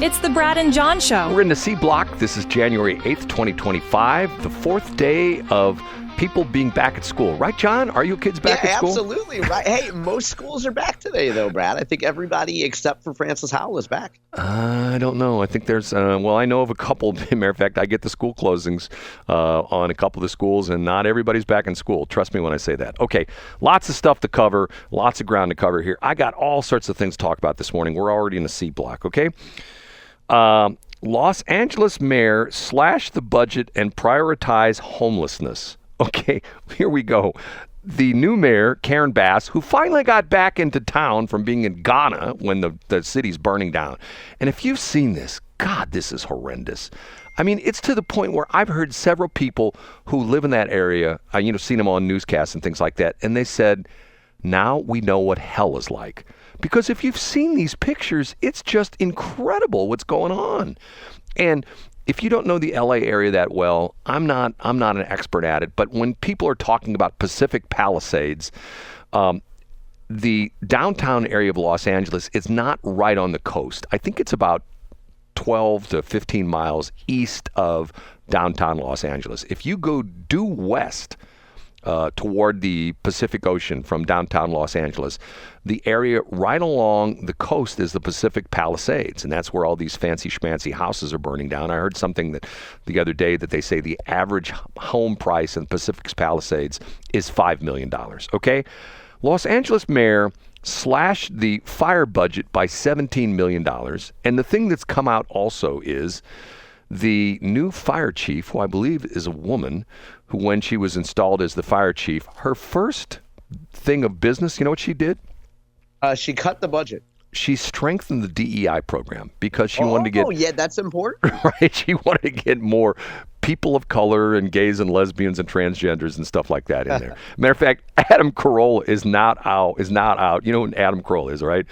It's the Brad and John Show. We're in the C Block. This is January 8th, 2025, the fourth day of people being back at school. Right, John? Are you kids back at school? Absolutely. Right. Hey, most schools are back today, though, Brad. I think everybody except for Francis Howell is back. I don't know. I think there's, I know of a couple. Matter of fact, I get the school closings on a couple of the schools, and not everybody's back in school. Trust me when I say that. Okay, lots of stuff to cover, lots of ground to cover here. I got all sorts of things to talk about this morning. We're already in the C Block, okay? Los Angeles mayor slashed the budget and prioritized homelessness. Okay, here we go. The new mayor, Karen Bass, who finally got back into town from being in Ghana when the city's burning down. And if you've seen this, God, this is horrendous. I mean, it's to the point where I've heard several people who live in that area, seen them on newscasts and things like that, and they said, now we know what hell is like. Because if you've seen these pictures, it's just incredible what's going on. And if you don't know the LA area that well, I'm not an expert at it, but when people are talking about Pacific Palisades, the downtown area of Los Angeles is not right on the coast. I think it's about 12 to 15 miles east of downtown Los Angeles. If you go due west toward the Pacific Ocean from downtown Los Angeles, the area right along the coast is the Pacific Palisades, and that's where all these fancy schmancy houses are burning down. I heard something that the other day that they say the average home price in Pacific Palisades is $5 million, okay? Los Angeles mayor slashed the fire budget by $17 million, and the thing that's come out also is the new fire chief, who I believe is a woman, who when she was installed as the fire chief, her first thing of business, you know what she did? She cut the budget. She strengthened the DEI program because she wanted to get... Oh, yeah, that's important. Right, she wanted to get more people of color and gays and lesbians and transgenders and stuff like that in there. Matter of fact, Adam Corolla is not out. You know who Adam Corolla is, right?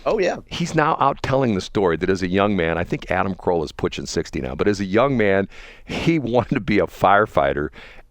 Oh, yeah. He's now out telling the story that as a young man, I think Adam Corolla is pushing 60 now, but as a young man, he wanted to be a firefighter,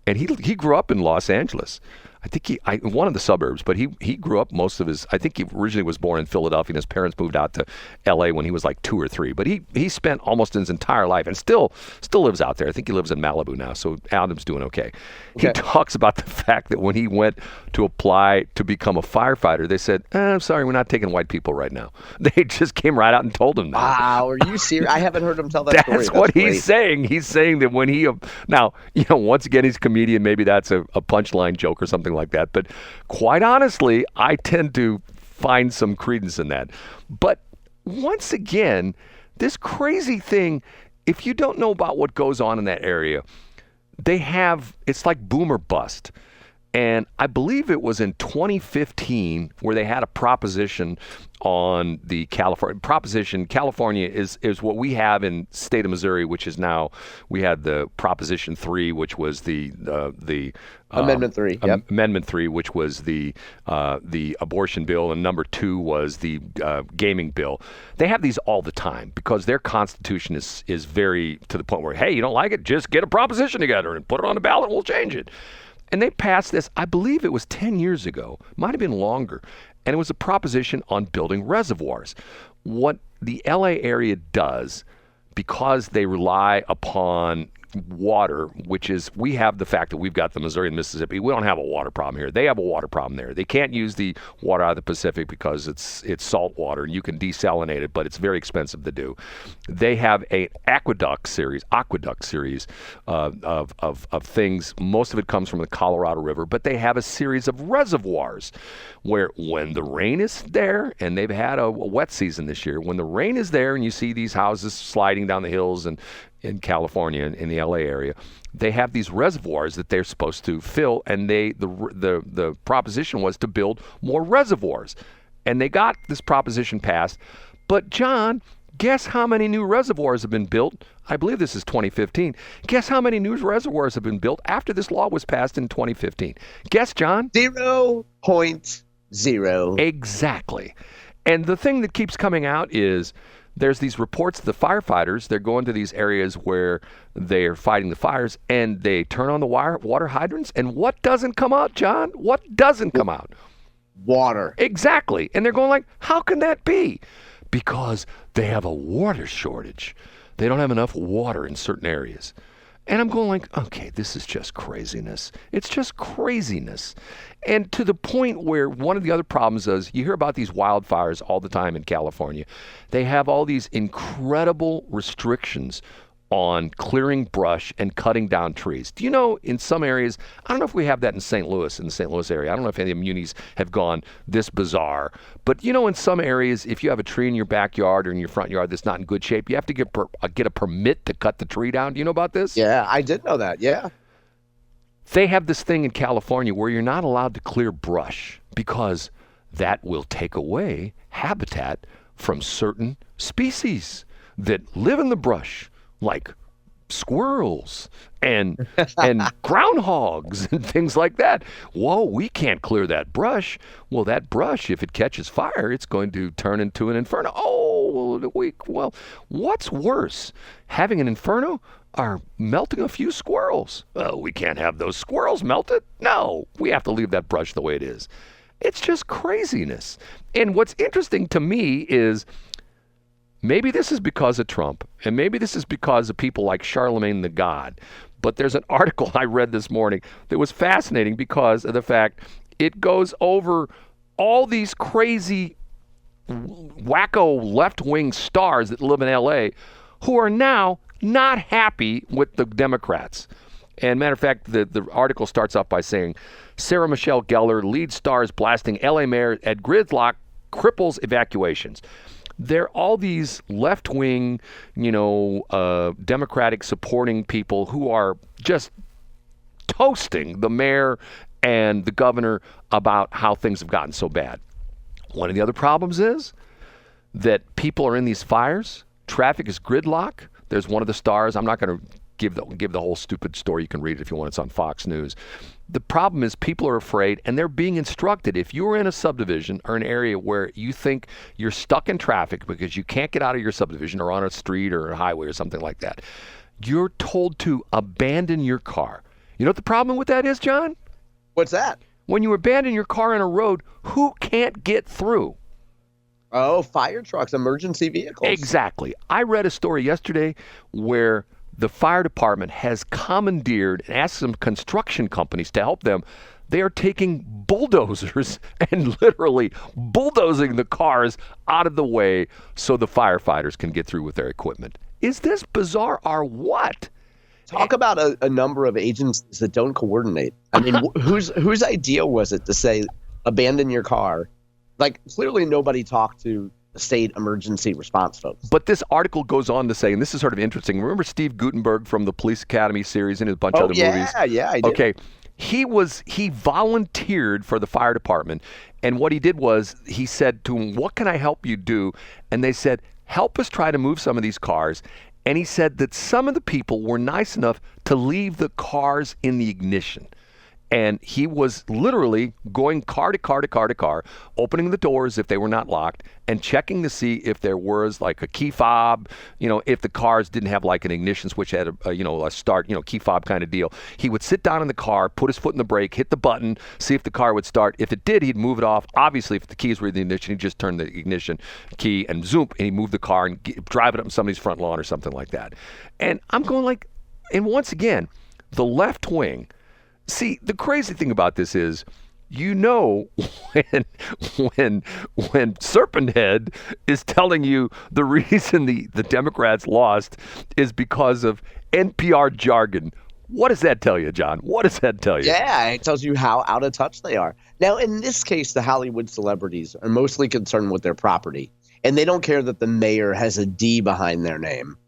and he grew up in Los Angeles. I think one of the suburbs, but he grew up most of his, I think he originally was born in Philadelphia, and his parents moved out to L.A. when he was like 2 or 3. But he spent almost his entire life, and still lives out there. I think he lives in Malibu now, so Adam's doing okay. He talks about the fact that when he went to apply to become a firefighter, they said, I'm sorry, we're not taking white people right now. They just came right out and told him that. Wow, are you serious? I haven't heard him tell that story. That's what he's saying. He's saying that when he, now, once again, he's a comedian. Maybe that's a punchline joke or something like that. But quite honestly, I tend to find some credence in that. But once again, this crazy thing, if you don't know about what goes on in that area, it's like boom or bust. And I believe it was in 2015 where they had a proposition on the California is what we have in state of Missouri, which is now, we had the Proposition 3, which was the Amendment 3. Yep. Amendment 3, which was the abortion bill, and number 2 was the gaming bill. They have these all the time because their constitution is very to the point where, hey, you don't like it, just get a proposition together and put it on the ballot and we'll change it. And they passed this, I believe it was 10 years ago, might have been longer, and it was a proposition on building reservoirs. What the LA area does, because they rely upon water, which is, we have the fact that we've got the Missouri and Mississippi. We don't have a water problem here. They have a water problem there. They can't use the water out of the Pacific because it's salt water and you can desalinate it, but it's very expensive to do. They have an aqueduct series of things. Most of it comes from the Colorado River, but they have a series of reservoirs where when the rain is there, and they've had a wet season this year, when the rain is there and you see these houses sliding down the hills and in California, in the LA area, they have these reservoirs that they're supposed to fill, and the proposition was to build more reservoirs. And they got this proposition passed. But John, guess how many new reservoirs have been built? I believe this is 2015. Guess how many new reservoirs have been built after this law was passed in 2015? Guess, John? 0.0. Exactly. And the thing that keeps coming out is there's these reports, the firefighters, they're going to these areas where they're fighting the fires, and they turn on the water hydrants, and what doesn't come out, John? What doesn't come out? Water. Exactly. And they're going like, how can that be? because they have a water shortage. They don't have enough water in certain areas. And I'm going like, okay, this is just craziness. It's just craziness. And to the point where one of the other problems is you hear about these wildfires all the time in California. They have all these incredible restrictions on clearing brush and cutting down trees. Do you know in some areas, I don't know if we have that in St. Louis, in the St. Louis area. I don't know if any of the munis have gone this bizarre. But you know, in some areas, if you have a tree in your backyard or in your front yard that's not in good shape, you have to get a permit to cut the tree down. Do you know about this? Yeah, I did know that. Yeah. They have this thing in California where you're not allowed to clear brush because that will take away habitat from certain species that live in the brush, like squirrels and groundhogs and things like that. Whoa, we can't clear that brush. Well, that brush, if it catches fire, it's going to turn into an inferno. Oh, well, what's worse, having an inferno or melting a few squirrels? Oh, we can't have those squirrels melted. No, we have to leave that brush the way it is. It's just craziness. And what's interesting to me is maybe this is because of Trump, and maybe this is because of people like Charlemagne the God. But there's an article I read this morning that was fascinating because of the fact it goes over all these crazy, wacko left-wing stars that live in L.A. who are now not happy with the Democrats. And matter of fact, the article starts off by saying, Sarah Michelle Gellar, lead stars blasting L.A. mayor at gridlock, cripples evacuations. They're all these left-wing, Democratic supporting people who are just toasting the mayor and the governor about how things have gotten so bad. One of the other problems is that people are in these fires. Traffic is gridlock. There's one of the stars. I'm not going to give the whole stupid story. You can read it if you want. It's on Fox News. The problem is people are afraid, and they're being instructed. If you're in a subdivision or an area where you think you're stuck in traffic because you can't get out of your subdivision or on a street or a highway or something like that, you're told to abandon your car. You know what the problem with that is, John? What's that? When you abandon your car on a road, who can't get through? Oh, fire trucks, emergency vehicles. Exactly. I read a story yesterday where the fire department has commandeered and asked some construction companies to help them. They are taking bulldozers and literally bulldozing the cars out of the way so the firefighters can get through with their equipment. Is this bizarre or what? Talk about a number of agencies that don't coordinate. I mean, whose idea was it to say, abandon your car? Like, clearly nobody talked to state emergency response folks. But this article goes on to say, and this is sort of interesting. Remember Steve Gutenberg from the Police Academy series and a bunch of other movies? Yeah, I did. Okay. He volunteered for the fire department, and what he did was he said to them, what can I help you do? And they said, help us try to move some of these cars. And he said that some of the people were nice enough to leave the cars in the ignition. And he was literally going car to car to car to car, opening the doors if they were not locked, and checking to see if there was like a key fob, if the cars didn't have like an ignition switch, had a start, key fob kind of deal. He would sit down in the car, put his foot in the brake, hit the button, see if the car would start. If it did, he'd move it off. Obviously, if the keys were in the ignition, he'd just turn the ignition key and zoom, and he'd move the car and drive it up in somebody's front lawn or something like that. And I'm going like, and once again, the left wing. See, the crazy thing about this is, when Serpent Head is telling you the reason the Democrats lost is because of NPR jargon. What does that tell you, John? What does that tell you? Yeah, it tells you how out of touch they are. Now, in this case, the Hollywood celebrities are mostly concerned with their property, and they don't care that the mayor has a D behind their name.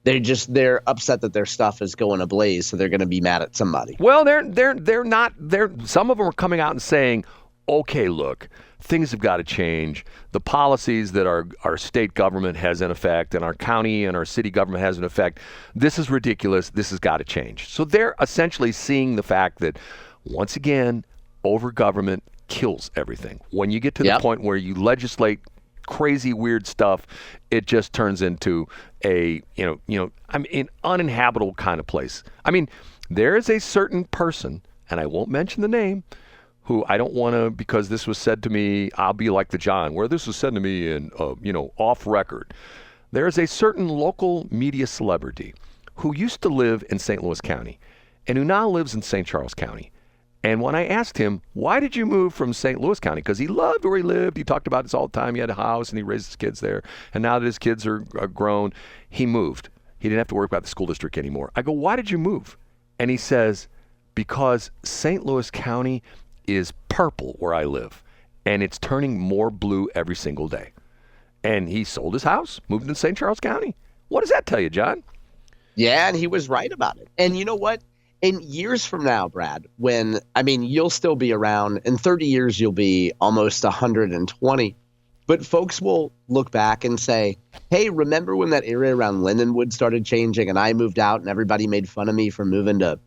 They're upset that their stuff is going ablaze, so they're going to be mad at somebody. Well, they're not. Some of them are coming out and saying, "Okay, look, things have got to change. The policies that our state government has in effect, and our county and our city government has in effect, this is ridiculous. This has got to change." So they're essentially seeing the fact that, once again, over government kills everything. When you get to the point where you legislate crazy weird stuff, it just turns into an uninhabitable kind of place. I mean, there is a certain person, and I won't mention the name, who I don't want to, because this was said to me, I'll be like the John, where this was said to me in, off record. There is a certain local media celebrity who used to live in St. Louis County and who now lives in St. Charles County. And when I asked him, why did you move from St. Louis County? Because he loved where he lived. He talked about this all the time. He had a house and he raised his kids there. And now that his kids are grown, he moved. He didn't have to worry about the school district anymore. I go, why did you move? And he says, because St. Louis County is purple where I live, and it's turning more blue every single day. And he sold his house, moved into St. Charles County. What does that tell you, John? Yeah, and he was right about it. And you know what? In years from now, Brad, you'll still be around. In 30 years, you'll be almost 120. But folks will look back and say, hey, remember when that area around Lindenwood started changing and I moved out and everybody made fun of me for moving to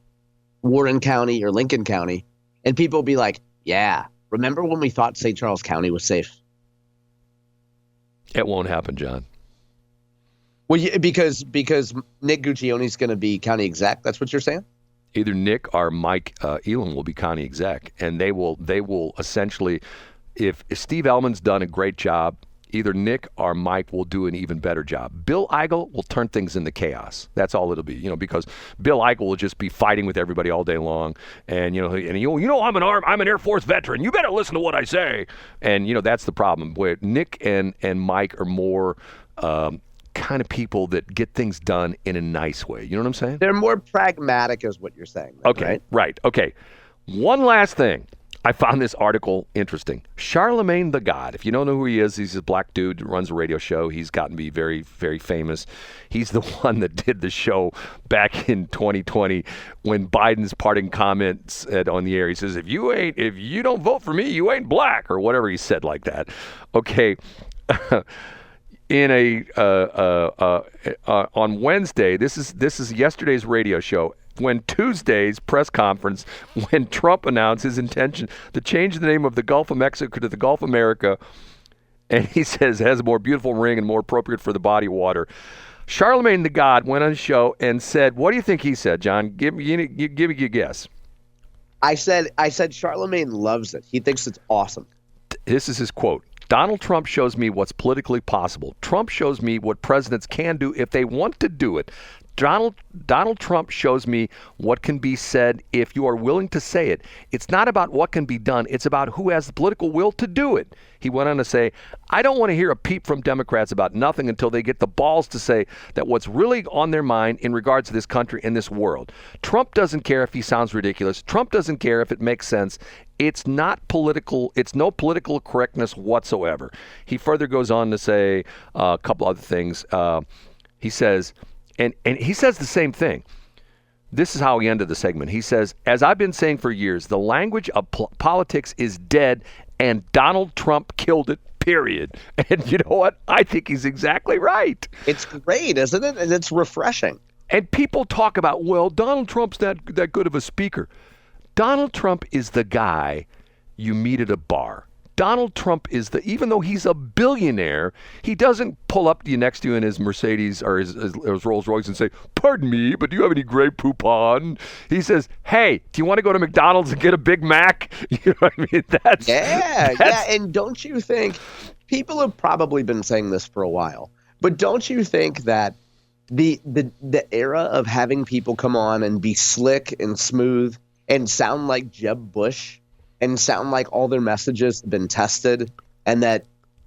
Warren County or Lincoln County? And people will be like, yeah, remember when we thought St. Charles County was safe? It won't happen, John. Well, because Nick Guccione's going to be county exec. That's what you're saying? Either Nick or Mike Elam will be county exec, and they will essentially, if Steve Ellman's done a great job, either Nick or Mike will do an even better job. Bill Eigel will turn things into chaos. That's all it'll be, because Bill Eigel will just be fighting with everybody all day long, and I'm an Air Force veteran. You better listen to what I say, and that's the problem. Where Nick and Mike are more kind of people that get things done in a nice way. You know what I'm saying? They're more pragmatic, is what you're saying. Then, okay, right. Okay. One last thing. I found this article interesting. Charlemagne the God. If you don't know who he is, he's a black dude who runs a radio show. He's gotten to be very, very famous. He's the one that did the show back in 2020 when Biden's parting comments said on the air. He says, if you don't vote for me, you ain't black, or whatever he said like that. Okay. On Wednesday, this is yesterday's radio show, when Tuesday's press conference, when Trump announced his intention to change the name of the Gulf of Mexico to the Gulf of America, and he says it has a more beautiful ring and more appropriate for the body of water. Charlemagne the God went on the show and said, what do you think he said, John? Give me your guess. I said Charlemagne loves it. He thinks it's awesome. This is his quote. Donald Trump shows me what's politically possible. Trump shows me what presidents can do if they want to do it. Donald Trump shows me what can be said if you are willing to say it. It's not about what can be done. It's about who has the political will to do it. He went on to say, I don't want to hear a peep from Democrats about nothing until they get the balls to say that what's really on their mind in regards to this country and this world. Trump doesn't care if he sounds ridiculous. Trump doesn't care if it makes sense. It's not political. It's no political correctness whatsoever. He further goes on to say a couple other things. He says, and he says the same thing. This is how he ended the segment. He says, as I've been saying for years, the language of politics is dead, and Donald Trump killed it, period. And you know what? I think he's exactly right. It's great, isn't it? And it's refreshing. And people talk about, well, Donald Trump's not that good of a speaker. Donald Trump is the guy you meet at a bar. Donald Trump is even though he's a billionaire, he doesn't pull up to you next to you in his Mercedes or his Rolls Royce and say, pardon me, but do you have any Grey Poupon? He says, hey, do you want to go to McDonald's and get a Big Mac? You know what I mean? Yeah. And don't you think, people have probably been saying this for a while, but don't you think that the era of having people come on and be slick and smooth and sound like Jeb Bush and sound like all their messages have been tested, and that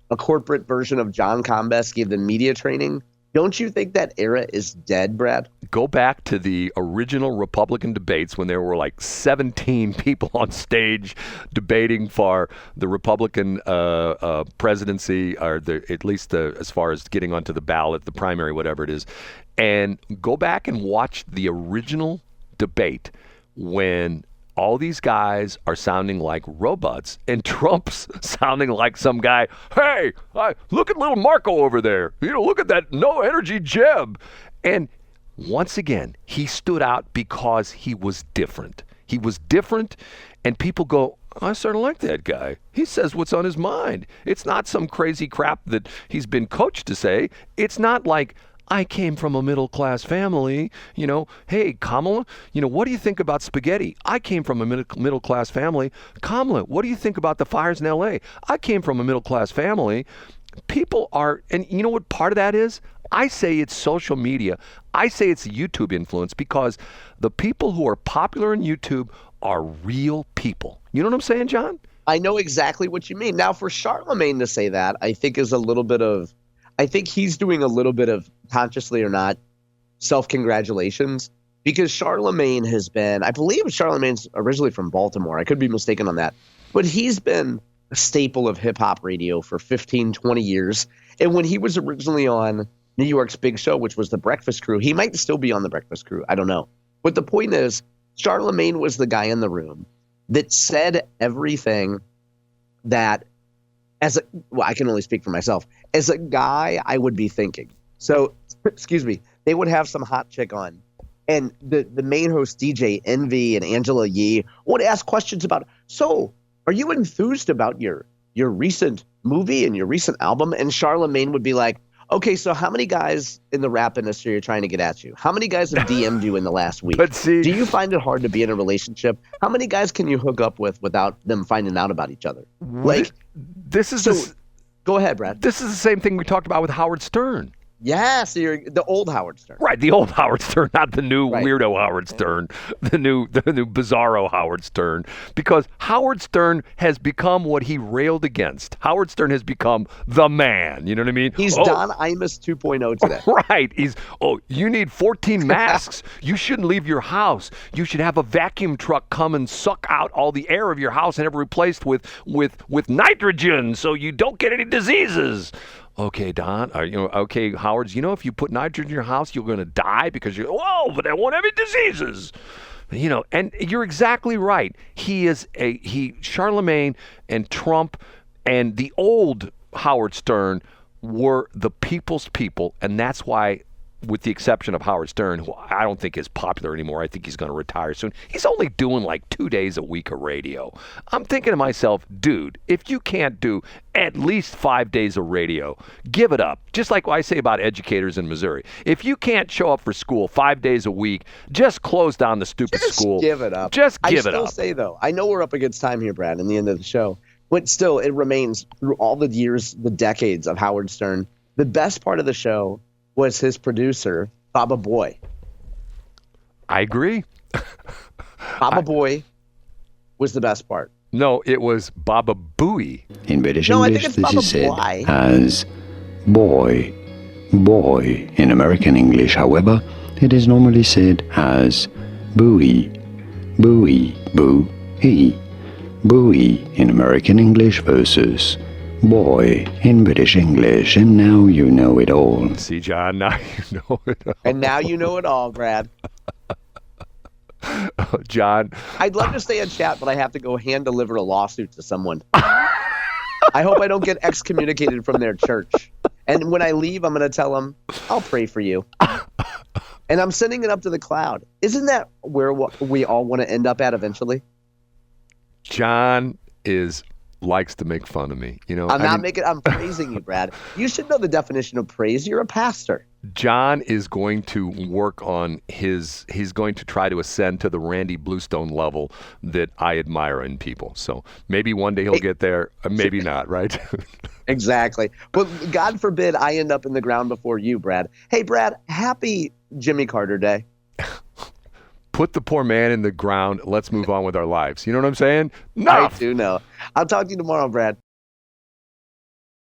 a corporate version of John Combest gave them media training, don't you think that era is dead, Brad? Go back to the original Republican debates when there were like 17 people on stage debating for the Republican presidency, or at least as far as getting onto the ballot, the primary, whatever it is. And go back and watch the original debate when all these guys are sounding like robots and Trump's sounding like some guy. Hey, look at little Marco over there. Look at that no energy Jeb. And once again, he stood out because he was different. He was different, and people go, I sort of like that guy. He says what's on his mind. It's not some crazy crap that he's been coached to say. It's not like, I came from a middle-class family. Hey, Kamala, what do you think about spaghetti? I came from a middle-class family. Kamala, what do you think about the fires in L.A.? I came from a middle-class family. People are, and you know what part of that is? I say it's social media. I say it's YouTube influence, because the people who are popular in YouTube are real people. You know what I'm saying, John? I know exactly what you mean. Now, for Charlemagne to say that, I think I think he's doing a little bit of, consciously or not, self-congratulations, because Charlemagne has been, I believe Charlemagne's originally from Baltimore. I could be mistaken on that. But he's been a staple of hip-hop radio for 15, 20 years. And when he was originally on New York's big show, which was The Breakfast Crew, he might still be on The Breakfast Crew. I don't know. But the point is, Charlemagne was the guy in the room that said everything that, I can only speak for myself. As a guy, I would be thinking. So, excuse me, they would have some hot chick on, and the main host, DJ Envy and Angela Yee, would ask questions about, so are you enthused about your recent movie and your recent album? And Charlemagne would be like, okay, so how many guys in the rap industry are trying to get at you? How many guys have DM'd you in the last week? But see, do you find it hard to be in a relationship? How many guys can you hook up with without them finding out about each other? Like, this is go ahead, Brad. This is the same thing we talked about with Howard Stern. Yeah, so you're the old Howard Stern. Right, the old Howard Stern, not the new Right. weirdo Howard Stern, the new bizarro Howard Stern. Because Howard Stern has become what he railed against. Howard Stern has become the man. You know what I mean? He's Don Imus 2.0 today. Right. You need 14 masks. You shouldn't leave your house. You should have a vacuum truck come and suck out all the air of your house and have it replaced with nitrogen so you don't get any diseases. Okay, Don. Okay, Howard. If you put nitrogen in your house, you're going to die because but I won't have any diseases. And you're exactly right. Charlemagne and Trump and the old Howard Stern were the people's people, and that's why, with the exception of Howard Stern, who I don't think is popular anymore. I think he's going to retire soon. He's only doing like 2 days a week of radio. I'm thinking to myself, dude, if you can't do at least 5 days of radio, give it up. Just like I say about educators in Missouri. If you can't show up for school 5 days a week, just close down the stupid school. Give it up. Just give it up. I still say, though, I know we're up against time here, Brad, in the end of the show, but still, it remains, through all the years, the decades of Howard Stern, the best part of the show was his producer, Baba Buoy. I agree. Baba Buoy was the best part. No, it was Baba Buoy. In British No, I English, think it's this Baba is said Buoy. as boy, boy. In American English, however, it is normally said as buoy, buoy, boo-ee. Buoy in American English versus boy in British English, and now you know it all. See, John, now you know it all. And now you know it all, Brad. John. I'd love to stay in chat, but I have to go hand deliver a lawsuit to someone. I hope I don't get excommunicated from their church. And when I leave, I'm going to tell them, I'll pray for you. And I'm sending it up to the cloud. Isn't that where we all want to end up at eventually? John likes to make fun of me. I'm praising you, Brad. You should know the definition of praise. You're a pastor. John is going to work on he's going to try to ascend to the Randy Bluestone level that I admire in people. So maybe one day he'll get there, maybe not, right? Exactly. But God forbid I end up in the ground before you, Brad. Hey, Brad, happy Jimmy Carter Day. Put the poor man in the ground. Let's move on with our lives. You know what I'm saying? No. I do know. I'll talk to you tomorrow, Brad.